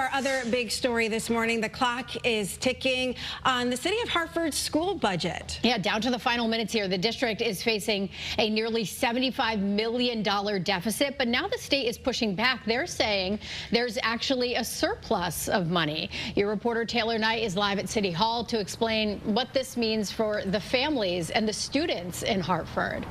Our other big story this morning, the clock is ticking on the city of Hartford's school budget. Yeah, down to the final minutes here. The district is facing a nearly $75 million deficit, but now the state is pushing back. They're saying there's actually a surplus of money. Your reporter Taylor Knight is live at City Hall to explain what this means for the families and the students in Hartford.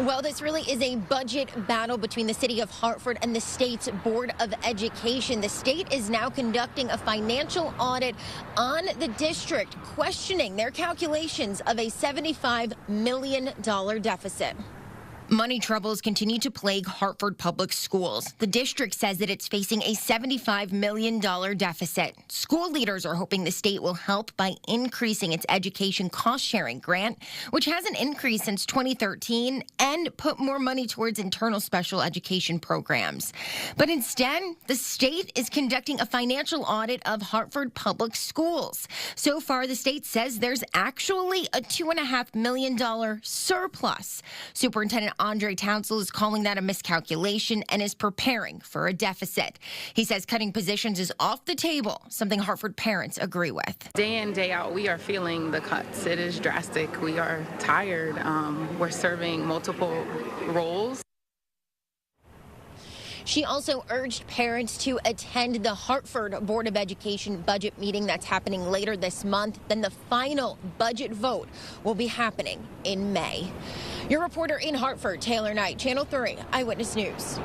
Well, this really is a budget battle between the city of Hartford and the state's Board of Education. The state is now conducting a financial audit on the district, questioning their calculations of a $75 million deficit. Money troubles continue to plague Hartford Public Schools. The district says that it's facing a $75 million deficit. School leaders are hoping the state will help by increasing its education cost-sharing grant, which hasn't increased since 2013, and put more money towards internal special education programs. But instead, the state is conducting a financial audit of Hartford Public Schools. So far, the state says there's actually a $2.5 million surplus. Superintendent Andraé Townsel is calling that a miscalculation and is preparing for a deficit. He says cutting positions is off the table, something Hartford parents agree with. Day in, day out, we are feeling the cuts. It is drastic. We are tired. We're serving multiple roles. She also urged parents to attend the Hartford Board of Education budget meeting that's happening later this month. Then the final budget vote will be happening in May. Your reporter in Hartford, Taylor Knight, Channel 3 Eyewitness News.